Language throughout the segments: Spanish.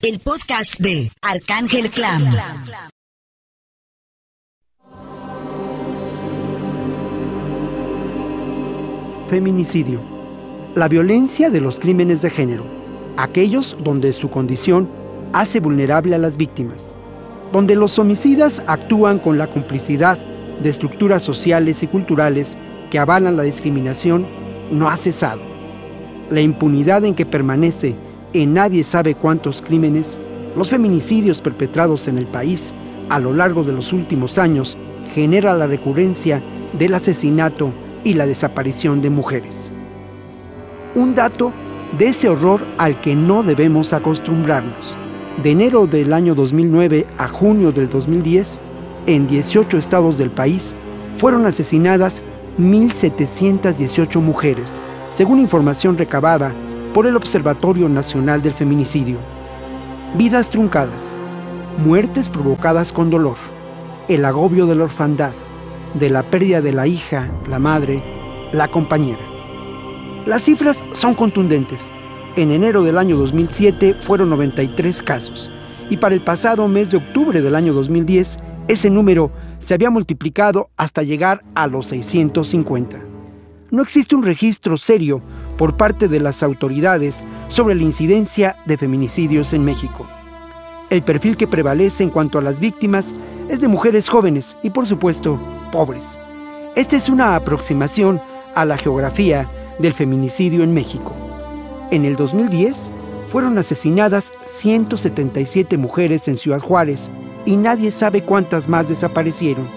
el podcast de Arcángel Clan. Feminicidio. La violencia de los crímenes de género. Aquellos donde su condición hace vulnerable a las víctimas. Donde los homicidas actúan con la complicidad de estructuras sociales y culturales que avalan la discriminación, no ha cesado. La impunidad en que permanece en nadie sabe cuántos crímenes, los feminicidios perpetrados en el país a lo largo de los últimos años genera la recurrencia del asesinato y la desaparición de mujeres. Un dato de ese horror al que no debemos acostumbrarnos. De enero del año 2009 a junio del 2010, en 18 estados del país, fueron asesinadas 1,718 mujeres, según información recabada por el Observatorio Nacional del Feminicidio. Vidas truncadas, muertes provocadas con dolor, el agobio de la orfandad, de la pérdida de la hija, la madre, la compañera. Las cifras son contundentes. En enero del año 2007 fueron 93 casos, y para el pasado mes de octubre del año 2010, ese número se había multiplicado hasta llegar a los 650. No existe un registro serio por parte de las autoridades sobre la incidencia de feminicidios en México. El perfil que prevalece en cuanto a las víctimas es de mujeres jóvenes y, por supuesto, pobres. Esta es una aproximación a la geografía del feminicidio en México. En el 2010 fueron asesinadas 177 mujeres en Ciudad Juárez y nadie sabe cuántas más desaparecieron.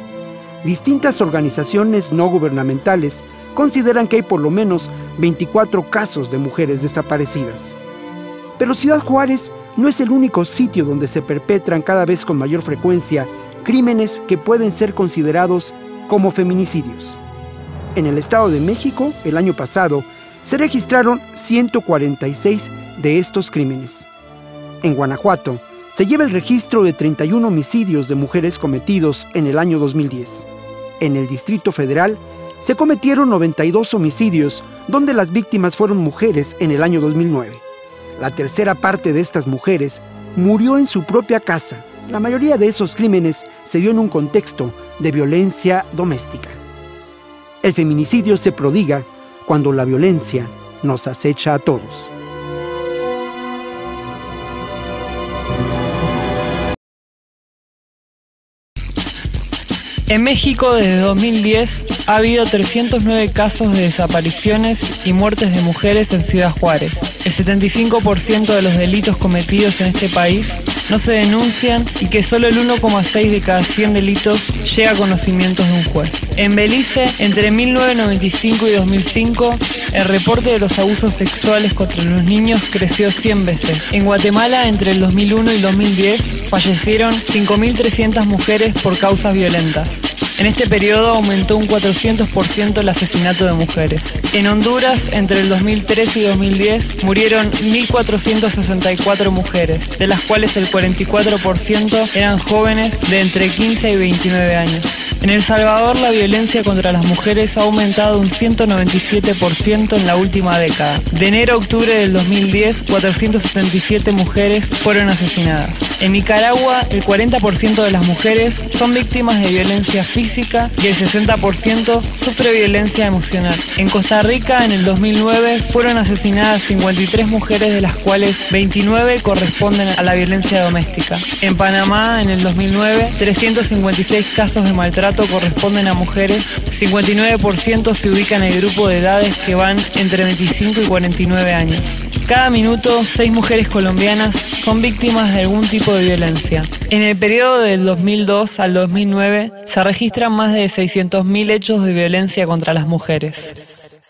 Distintas organizaciones no gubernamentales consideran que hay por lo menos 24 casos de mujeres desaparecidas. Pero Ciudad Juárez no es el único sitio donde se perpetran cada vez con mayor frecuencia crímenes que pueden ser considerados como feminicidios. En el Estado de México, el año pasado, se registraron 146 de estos crímenes. En Guanajuato, se lleva el registro de 31 homicidios de mujeres cometidos en el año 2010. En el Distrito Federal, se cometieron 92 homicidios, donde las víctimas fueron mujeres en el año 2009. La tercera parte de estas mujeres murió en su propia casa. La mayoría de esos crímenes se dio en un contexto de violencia doméstica. El feminicidio se prodiga cuando la violencia nos acecha a todos. En México, desde 2010, ha habido 309 casos de desapariciones y muertes de mujeres en Ciudad Juárez. El 75% de los delitos cometidos en este país no se denuncian y que solo el 1,6 de cada 100 delitos llega a conocimientos de un juez. En Belice, entre 1995 y 2005, el reporte de los abusos sexuales contra los niños creció 100 veces. En Guatemala, entre el 2001 y 2010, fallecieron 5.300 mujeres por causas violentas. En este periodo aumentó un 400% el asesinato de mujeres. En Honduras, entre el 2003 y 2010, murieron 1.464 mujeres, de las cuales el 44% eran jóvenes de entre 15 y 29 años. En El Salvador, la violencia contra las mujeres ha aumentado un 197% en la última década. De enero a octubre del 2010, 477 mujeres fueron asesinadas. En Nicaragua, el 40% de las mujeres son víctimas de violencia física y el 60% sufre violencia emocional. En Costa Rica, en el 2009, fueron asesinadas 53 mujeres, de las cuales 29 corresponden a la violencia doméstica. En Panamá, en el 2009, 356 casos de maltrato corresponden a mujeres, 59% se ubican en el grupo de edades que van entre 25 y 49 años. Cada minuto, 6 mujeres colombianas son víctimas de algún tipo de violencia. En el periodo del 2002 al 2009, se registran más de 600.000 hechos de violencia contra las mujeres.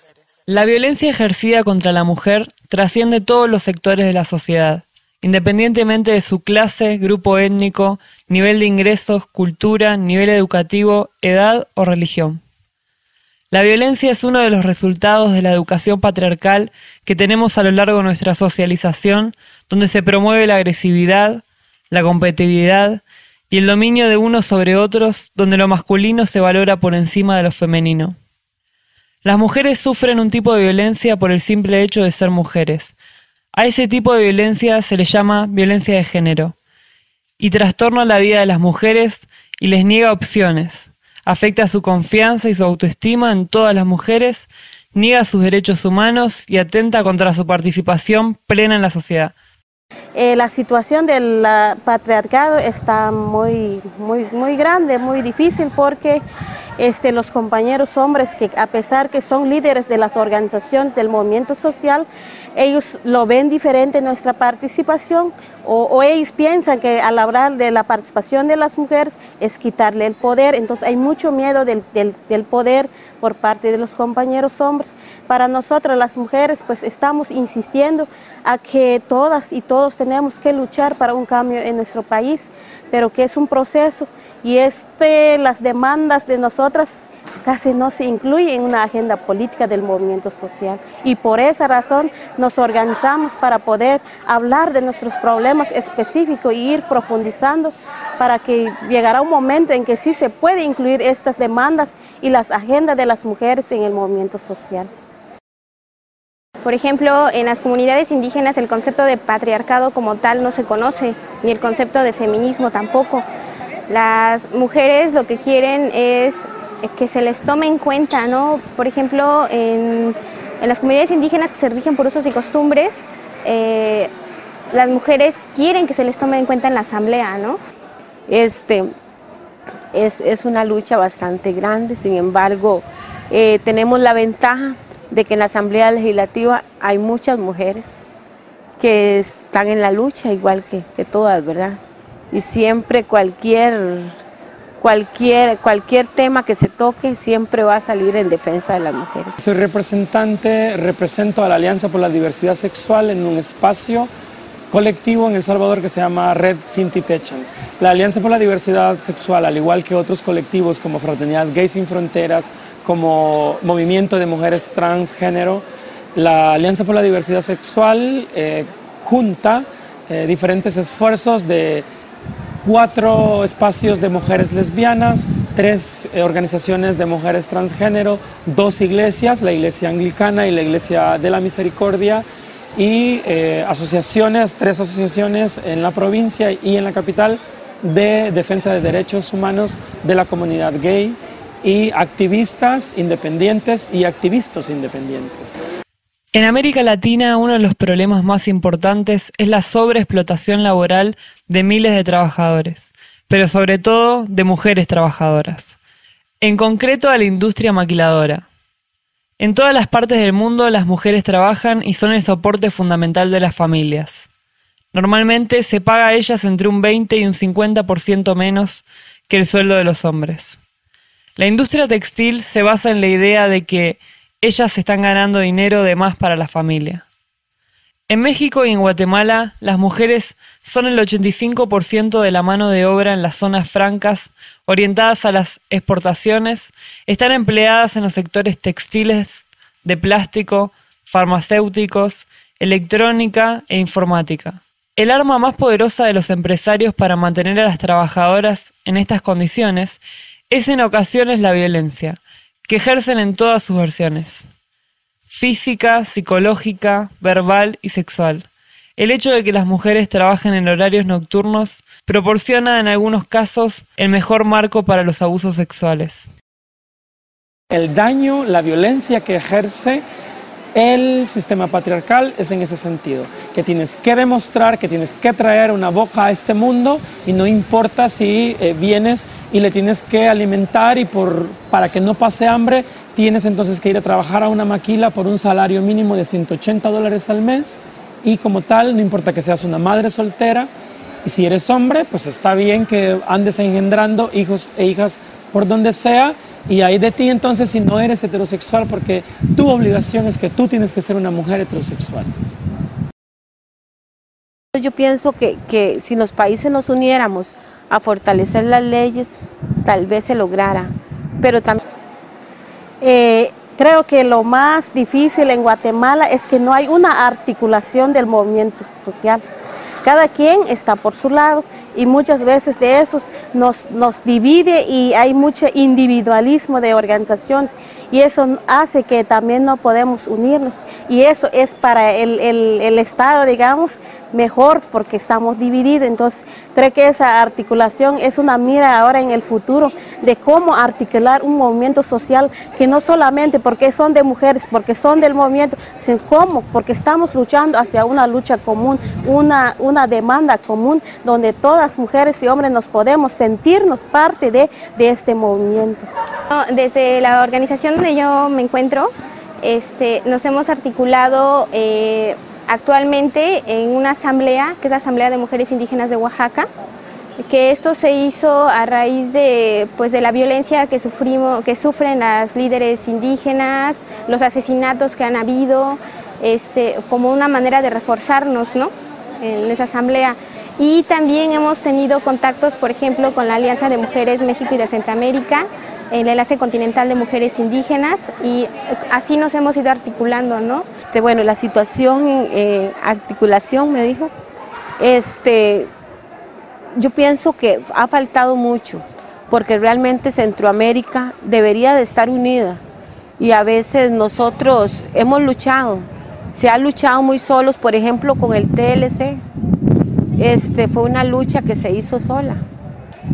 La violencia ejercida contra la mujer trasciende todos los sectores de la sociedad, independientemente de su clase, grupo étnico, nivel de ingresos, cultura, nivel educativo, edad o religión. La violencia es uno de los resultados de la educación patriarcal que tenemos a lo largo de nuestra socialización, donde se promueve la agresividad, la competitividad y el dominio de unos sobre otros, donde lo masculino se valora por encima de lo femenino. Las mujeres sufren un tipo de violencia por el simple hecho de ser mujeres, A ese tipo de violencia se le llama violencia de género y trastorna la vida de las mujeres y les niega opciones, afecta su confianza y su autoestima en todas las mujeres, niega sus derechos humanos y atenta contra su participación plena en la sociedad. La situación del patriarcado está muy grande, muy difícil porque los compañeros hombres que a pesar que son líderes de las organizaciones del movimiento social, ellos lo ven diferente nuestra participación o ellos piensan que al hablar de la participación de las mujeres es quitarle el poder, entonces hay mucho miedo del poder por parte de los compañeros hombres. Para nosotras las mujeres pues estamos insistiendo a que todas y todos tenemos que luchar para un cambio en nuestro país, pero que es un proceso y las demandas de nosotras casi no se incluyen en una agenda política del movimiento social y por esa razón nos organizamos para poder hablar de nuestros problemas específicos y ir profundizando para que llegará un momento en que sí se puede incluir estas demandas y las agendas de las mujeres en el movimiento social. Por ejemplo, en las comunidades indígenas el concepto de patriarcado como tal no se conoce, ni el concepto de feminismo tampoco. Las mujeres lo que quieren es que se les tome en cuenta, ¿no? Por ejemplo, en las comunidades indígenas que se rigen por usos y costumbres, las mujeres quieren que se les tome en cuenta en la asamblea, ¿no? Es una lucha bastante grande, sin embargo, tenemos la ventaja de que en la Asamblea Legislativa hay muchas mujeres que están en la lucha igual que todas, ¿verdad? Y siempre cualquier tema que se toque siempre va a salir en defensa de las mujeres. Soy represento a la Alianza por la Diversidad Sexual en un espacio colectivo en El Salvador que se llama Red Sinti Techan. La Alianza por la Diversidad Sexual, al igual que otros colectivos como Fraternidad Gay Sin Fronteras, como Movimiento de Mujeres Transgénero, la Alianza por la Diversidad Sexual junta diferentes esfuerzos de 4 espacios de mujeres lesbianas, 3 organizaciones de mujeres transgénero, 2 iglesias, la Iglesia Anglicana y la Iglesia de la Misericordia, y 3 asociaciones en la provincia y en la capital de defensa de derechos humanos de la comunidad gay y activistas independientes y activistas independientes. En América Latina, uno de los problemas más importantes es la sobreexplotación laboral de miles de trabajadores, pero sobre todo de mujeres trabajadoras. En concreto, a la industria maquiladora. En todas las partes del mundo, las mujeres trabajan y son el soporte fundamental de las familias. Normalmente se paga a ellas entre un 20 y un 50% menos que el sueldo de los hombres. La industria textil se basa en la idea de que ellas están ganando dinero de más para la familia. En México y en Guatemala, las mujeres son el 85% de la mano de obra en las zonas francas orientadas a las exportaciones, están empleadas en los sectores textiles, de plástico, farmacéuticos, electrónica e informática. El arma más poderosa de los empresarios para mantener a las trabajadoras en estas condiciones es en ocasiones la violencia, que ejercen en todas sus versiones: física, psicológica, verbal y sexual. El hecho de que las mujeres trabajen en horarios nocturnos proporciona en algunos casos el mejor marco para los abusos sexuales. El daño, la violencia que ejerce el sistema patriarcal es en ese sentido, que tienes que demostrar, que tienes que traer una boca a este mundo y no importa si vienes y le tienes que alimentar y para que no pase hambre tienes entonces que ir a trabajar a una maquila por un salario mínimo de $180 al mes y como tal no importa que seas una madre soltera y si eres hombre pues está bien que andes engendrando hijos e hijas por donde sea. Y hay de ti entonces si no eres heterosexual porque tu obligación es que tú tienes que ser una mujer heterosexual. Yo pienso que si los países nos uniéramos a fortalecer las leyes, tal vez se lograra, pero también... Creo que lo más difícil en Guatemala es que no hay una articulación del movimiento social. Cada quien está por su lado y muchas veces de esos nos divide y hay mucho individualismo de organizaciones y eso hace que también no podemos unirnos, y eso es para el Estado, digamos, mejor porque estamos divididos. Entonces creo que esa articulación es una mira ahora en el futuro de cómo articular un movimiento social que no solamente porque son de mujeres, porque son del movimiento, sino cómo, porque estamos luchando hacia una lucha común, una demanda común, donde todas mujeres y hombres nos podemos sentirnos parte de este movimiento. Desde la organización donde yo me encuentro, nos hemos articulado actualmente en una asamblea, que es la Asamblea de Mujeres Indígenas de Oaxaca, que esto se hizo a raíz de la violencia que sufren las líderes indígenas, los asesinatos que han habido, como una manera de reforzarnos, ¿no?, en esa asamblea. Y también hemos tenido contactos, por ejemplo, con la Alianza de Mujeres México y de Centroamérica, el Enlace Continental de Mujeres Indígenas, y así nos hemos ido articulando, ¿no? Bueno, la situación, articulación me dijo, yo pienso que ha faltado mucho, porque realmente Centroamérica debería de estar unida, y a veces nosotros hemos luchado, se ha luchado muy solos, por ejemplo con el TLC, fue una lucha que se hizo sola.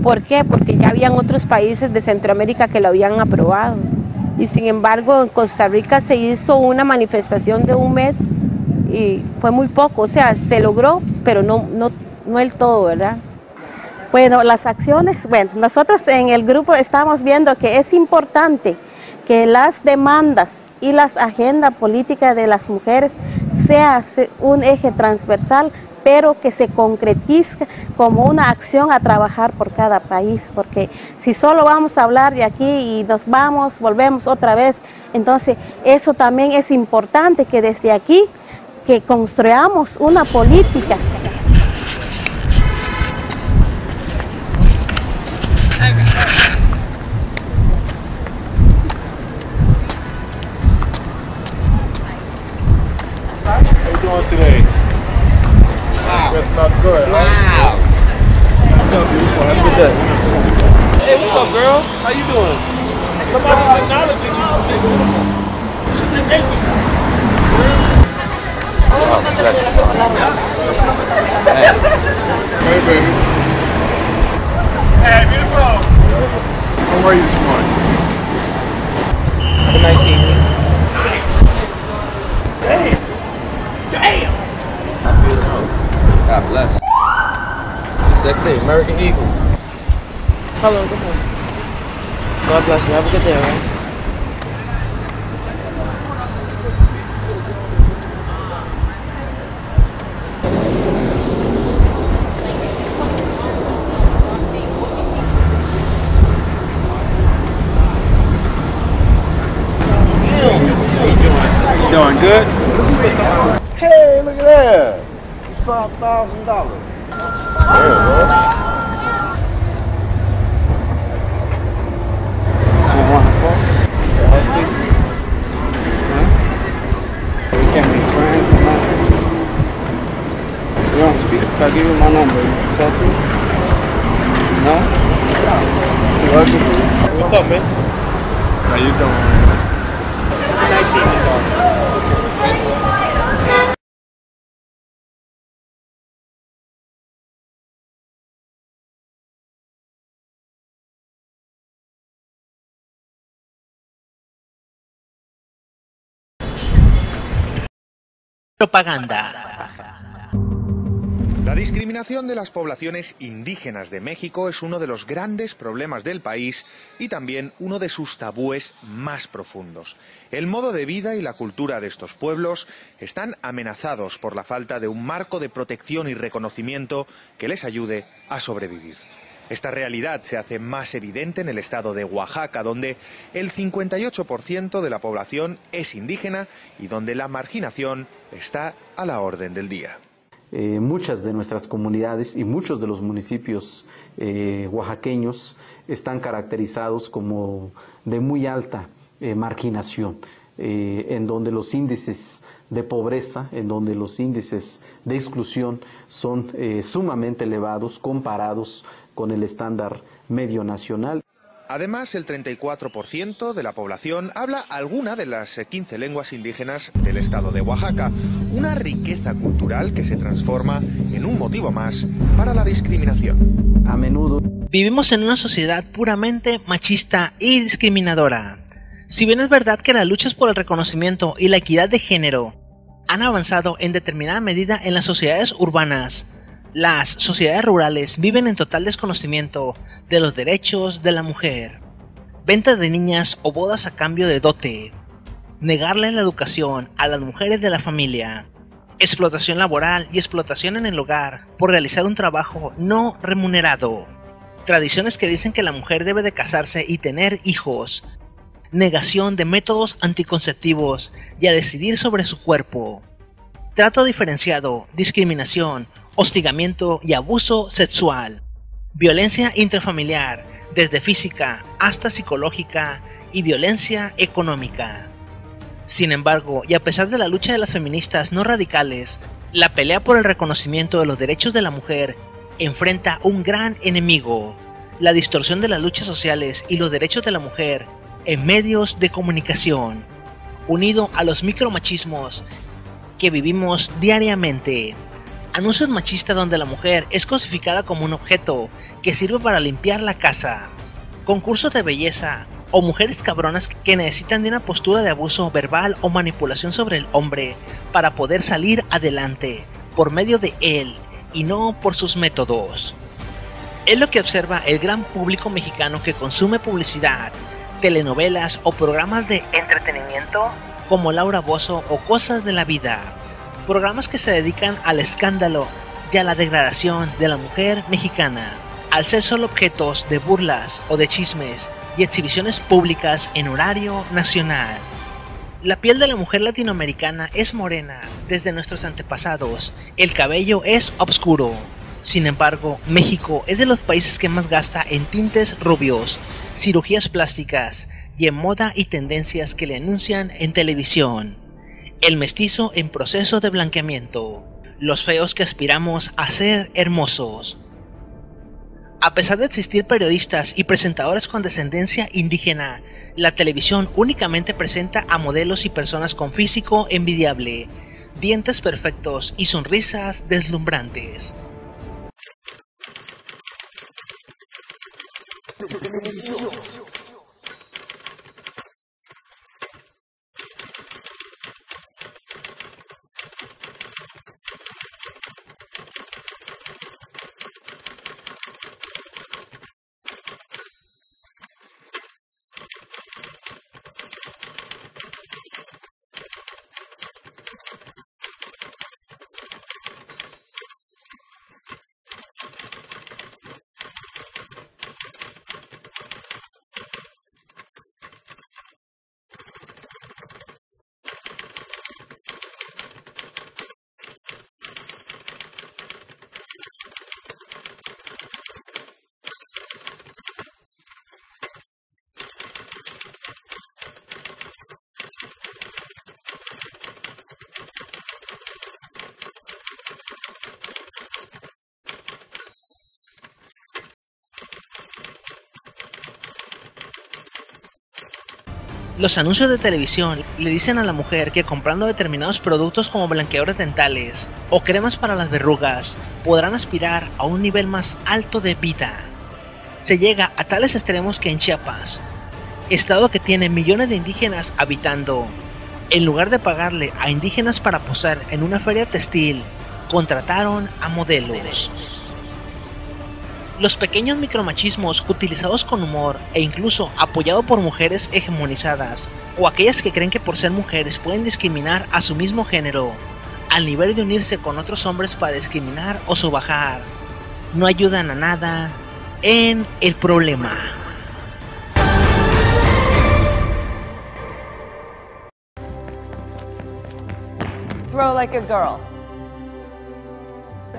¿Por qué? Porque ya habían otros países de Centroamérica que lo habían aprobado, y sin embargo en Costa Rica se hizo una manifestación de un mes y fue muy poco, o sea, se logró, pero no el todo, ¿verdad? Bueno, las acciones, nosotros en el grupo estamos viendo que es importante que las demandas y las agendas políticas de las mujeres sea un eje transversal, pero que se concretice como una acción a trabajar por cada país, porque si solo vamos a hablar de aquí y nos vamos, volvemos otra vez, entonces eso también es importante que desde aquí, que construyamos una política. That's not good. Wow. What's up, beautiful? Have a good day. Hey, what's up, girl? How you doing? Somebody's acknowledging you for being beautiful. She said thank you. Oh, bless you. Hey, baby. Hey, beautiful. How are you this morning? Have a nice evening. Nice. Hey. Damn. I'm beautiful. God bless. The sexy American Eagle. Hello, good morning. God bless you. Have a good day, all right? How you doing? Doing good? Hey, look at that. It's $5,000. Yeah, bro. You want to talk? Huh? We can't be friends or nothing. You don't speak? If I give you my number, you can talk to me? No? Too ugly for you? What's up, man? How you doing? Nice evening, dog. Propaganda. La discriminación de las poblaciones indígenas de México es uno de los grandes problemas del país y también uno de sus tabúes más profundos. El modo de vida y la cultura de estos pueblos están amenazados por la falta de un marco de protección y reconocimiento que les ayude a sobrevivir. Esta realidad se hace más evidente en el estado de Oaxaca, donde el 58% de la población es indígena y donde la marginación está a la orden del día. Muchas de nuestras comunidades y muchos de los municipios oaxaqueños están caracterizados como de muy alta marginación, en donde los índices de pobreza, en donde los índices de exclusión son sumamente elevados comparados con el estándar medio nacional. Además, el 34% de la población habla alguna de las 15 lenguas indígenas del estado de Oaxaca, una riqueza cultural que se transforma en un motivo más para la discriminación. A menudo vivimos en una sociedad puramente machista y discriminadora. Si bien es verdad que las luchas por el reconocimiento y la equidad de género han avanzado en determinada medida en las sociedades urbanas, las sociedades rurales viven en total desconocimiento de los derechos de la mujer. Venta de niñas o bodas a cambio de dote. Negarle la educación a las mujeres de la familia. Explotación laboral y explotación en el hogar por realizar un trabajo no remunerado. Tradiciones que dicen que la mujer debe de casarse y tener hijos. Negación de métodos anticonceptivos y a decidir sobre su cuerpo. Trato diferenciado, discriminación, hostigamiento y abuso sexual, violencia intrafamiliar, desde física hasta psicológica y violencia económica. Sin embargo, y a pesar de la lucha de las feministas no radicales, la pelea por el reconocimiento de los derechos de la mujer enfrenta un gran enemigo, la distorsión de las luchas sociales y los derechos de la mujer en medios de comunicación, unido a los micromachismos que vivimos diariamente. Anuncios machistas donde la mujer es cosificada como un objeto que sirve para limpiar la casa. Concursos de belleza o mujeres cabronas que necesitan de una postura de abuso verbal o manipulación sobre el hombre para poder salir adelante por medio de él y no por sus métodos. Es lo que observa el gran público mexicano que consume publicidad, telenovelas o programas de entretenimiento como Laura Bozzo o Cosas de la Vida. Programas que se dedican al escándalo y a la degradación de la mujer mexicana, al ser solo objetos de burlas o de chismes y exhibiciones públicas en horario nacional. La piel de la mujer latinoamericana es morena desde nuestros antepasados, el cabello es oscuro. Sin embargo, México es de los países que más gasta en tintes rubios, cirugías plásticas y en moda y tendencias que le anuncian en televisión. El mestizo en proceso de blanqueamiento, los feos que aspiramos a ser hermosos. A pesar de existir periodistas y presentadores con descendencia indígena, la televisión únicamente presenta a modelos y personas con físico envidiable, dientes perfectos y sonrisas deslumbrantes. Los anuncios de televisión le dicen a la mujer que comprando determinados productos como blanqueadores dentales o cremas para las verrugas podrán aspirar a un nivel más alto de vida. Se llega a tales extremos que en Chiapas, estado que tiene millones de indígenas habitando, en lugar de pagarle a indígenas para posar en una feria textil, contrataron a modelos. Los pequeños micromachismos utilizados con humor e incluso apoyado por mujeres hegemonizadas o aquellas que creen que por ser mujeres pueden discriminar a su mismo género, al nivel de unirse con otros hombres para discriminar o sobajar, no ayudan a nada en el problema. Throw like a girl.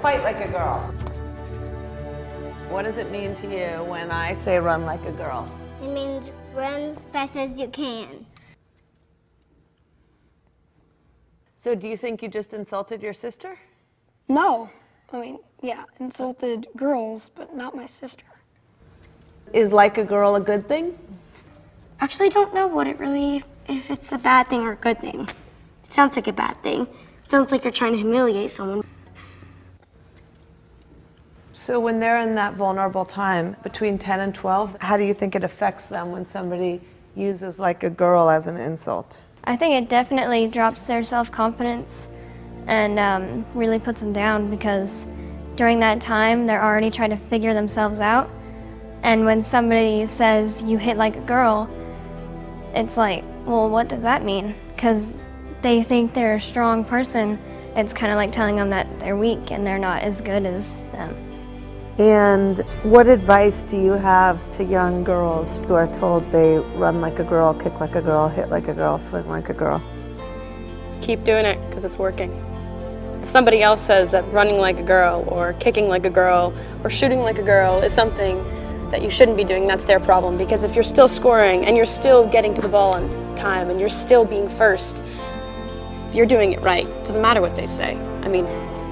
Fight like a girl. What does it mean to you when I say run like a girl? It means run fast as you can. So do you think you just insulted your sister? No. I mean, yeah, insulted girls, but not my sister. Is like a girl a good thing? Actually, I don't know if it's a bad thing or a good thing. It sounds like a bad thing. It sounds like you're trying to humiliate someone. So when they're in that vulnerable time, between 10 and 12, how do you think it affects them when somebody uses like a girl as an insult? I think it definitely drops their self-confidence and really puts them down, because during that time, they're already trying to figure themselves out. And when somebody says, you hit like a girl, it's like, well, what does that mean? Because they think they're a strong person. It's kind of like telling them that they're weak and they're not as good as them. And what advice do you have to young girls who are told they run like a girl, kick like a girl, hit like a girl, swing like a girl? Keep doing it, because it's working. If somebody else says that running like a girl or kicking like a girl or shooting like a girl is something that you shouldn't be doing, that's their problem. Because if you're still scoring and you're still getting to the ball on time and you're still being first, you're doing it right. Doesn't matter what they say. I mean,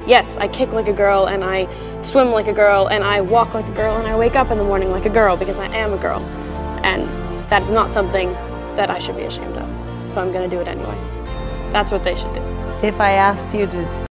yes, I kick like a girl and I swim like a girl and I walk like a girl and I wake up in the morning like a girl because I am a girl. And that is not something that I should be ashamed of. So I'm going to do it anyway. That's what they should do. If I asked you to